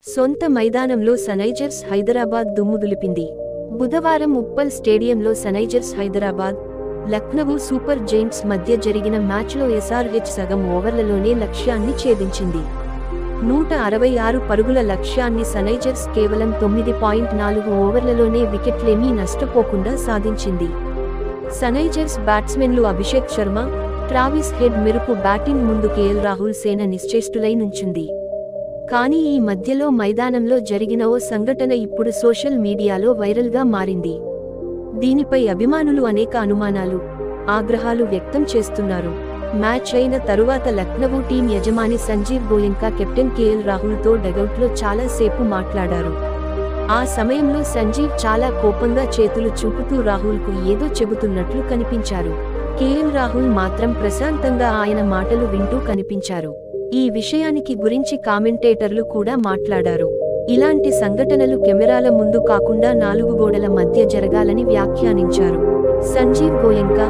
సొంత మైదానంలో సన్రైజర్స్ హైదరాబాద్ దుమ్ముదులిపింది. బుధవారం ఉప్పల్ స్టేడియంలో Sunrisers Hyderabad, Lucknow super giants మధ్య జరిగిన మ్యాచ్లో ఎస్ఆర్హెచ్ సగం ఓవర్లలోనే లక్ష్యాన్ని ఛేదించింది. 166 పరుగుల లక్ష్యాన్ని సన్రైజర్స్ కేవలం 9.4 ఓవర్లలోనే వికెట్లేమీ నష్టపోకుండా సాధించింది. సన్రైజర్స్ బ్యాట్స్మెన్లు అభిషేక్ శర్మ, ట్రావిస్ హెడ్ మెరుపు బ్యాటింగ్ ముందు కేఎల్ రాహుల్ సేన నిశ్చేష్టులై నుంచుంది. కానీ ఈ మధ్యలో మైదానంలో జరిగిన ఓ సంఘటన ఇప్పుడు సోషల్ మీడియాలో వైరల్గా మారింది. దీనిపై అభిమానులు అనేక అనుమానాలు, ఆగ్రహాలు వ్యక్తం చేస్తున్నారు. మ్యాచ్ అయిన తరువాత లక్నవూ టీం యజమాని సంజీవ్ గోయంకా కెప్టెన్ కేఎల్ రాహుల్తో డగౌట్లో చాలా సేపు మాట్లాడారు. ఆ సమయంలో సంజీవ్ చాలా కోపంగా చేతులు చూపుతూ రాహుల్కు ఏదో చెబుతున్నట్లు కనిపించారు. కేఎల్ రాహుల్ మాత్రం ప్రశాంతంగా ఆయన మాటలు వింటూ కనిపించారు. ఈ విషయానికి గురించి కామెంటేటర్లు కూడా మాట్లాడారు. ఇలాంటి సంఘటనలు కెమెరాల ముందు కాకుండా 4 గోడల మధ్య జరగాలని వ్యాఖ్యానించారు. సంజీవ్ గోయంకా,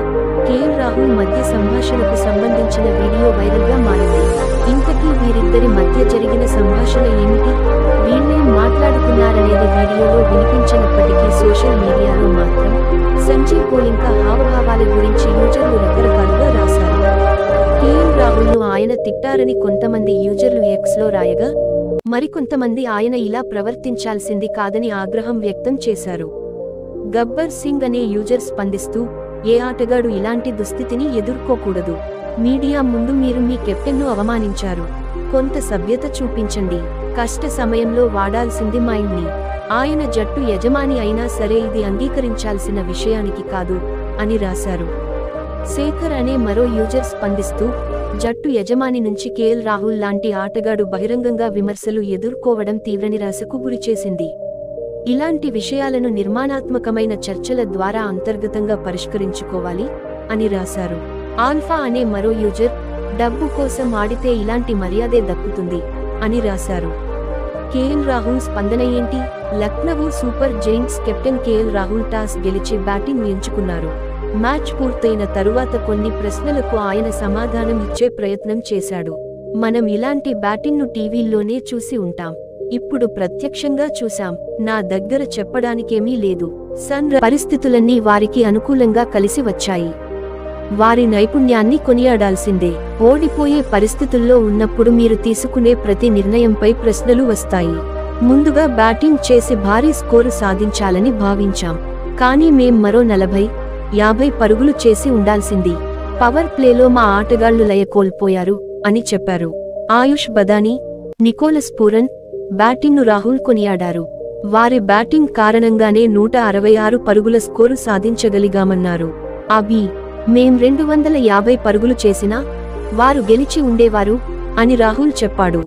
కేఎల్ రాహుల్ మధ్య సంభాషణకు సంబంధించిన వీడియో వైరల్గా మారింది. ఇంతకీ వీరిద్దరి మధ్య జరిగిన సంభాషణ ఏమిటి, వీళ్ళేం మాట్లాడుకున్నారనేది వీడియోలో వినిపించినప్పటికీ సోషల్ మీడియాలో మాత్రం సంజీవ్ గోయంకా హావభావాల గురించి యూజర్లు రకరకాలుగా రాశారు. కేఎల్ రాహుల్ను ఆయన తిట్టారని కొంతమంది యూజర్లు ఎక్స్లో రాయగా, మరికొంతమంది ఆయన ఇలా ప్రవర్తించాల్సింది కాదని ఆగ్రహం వ్యక్తం చేశారు. గబ్బర్ సింగ్ అనే యూజర్ స్పందిస్తూ, ఏ ఆటగాడు ఇలాంటి దుస్థితిని ఎదుర్కోకూడదు. మీడియా ముందు మీరు మీ కెప్టెన్ను అవమానించారు. కొంత సభ్యత చూపించండి. కష్ట సమయంలో వాడాల్సింది మైండ్ని. ఆయన జట్టు యజమాని అయినా సరే ఇది అంగీకరించాల్సిన విషయానికి కాదు అని రాశారు. శేఖర్ అనే మరో యూజర్ స్పందిస్తూ, జట్టు యజమాని నుంచి కేఎల్ రాహుల్ లాంటి ఆటగాడు బహిరంగంగా విమర్శలు ఎదుర్కోవడం తీవ్ర నిరాశకు గురిచేసింది. ఇలాంటి విషయాలను నిర్మాణాత్మకమైన చర్చల ద్వారా అంతర్గతంగా పరిష్కరించుకోవాలి అని రాశారు. ఆల్ఫా అనే మరో యూజర్, డబ్బు కోసం ఆడితే ఇలాంటి మర్యాదే దక్కుతుంది అని రాశారు. కేఎల్ రాహుల్ స్పందన ఏంటి? Lucknow super giants captain KL Rahul toss గెలిచి బ్యాటింగ్ ఎంచుకున్నారు. మ్యాచ్ పూర్తయిన తరువాత కొన్ని ప్రశ్నలకు ఆయన సమాధానం ఇచ్చే ప్రయత్నం చేశాడు. మనం ఇలాంటి బ్యాటింగ్ను టీవీల్లోనే చూసి ఉంటాం. ఇప్పుడు ప్రత్యక్షంగా చూశాం. నా దగ్గర చెప్పడానికేమీ లేదు. పరిస్థితులన్నీ వారికి అనుకూలంగా కలిసి వచ్చాయి. వారి నైపుణ్యాన్ని కొనియాడాల్సిందే. ఓడిపోయే పరిస్థితుల్లో ఉన్నప్పుడు మీరు తీసుకునే ప్రతి నిర్ణయంపై ప్రశ్నలు వస్తాయి. ముందుగా బ్యాటింగ్ చేసి భారీ స్కోరు సాధించాలని భావించాం. కానీ మేం మరో 40-50 పరుగులు చేసి ఉండాల్సింది. పవర్ ప్లేలో మా ఆటగాళ్లు లయ కోల్పోయారు అని చెప్పారు. ఆయుష్ బదాని, నికోలస్ పూరన్ బ్యాటింగ్ను రాహుల్ కొనియాడారు. వారి బ్యాటింగ్ కారణంగానే 166 పరుగుల స్కోరు సాధించగలిగామన్నారు. మేం 250 పరుగులు చేసినా వారు గెలిచి ఉండేవారు అని రాహుల్ చెప్పాడు.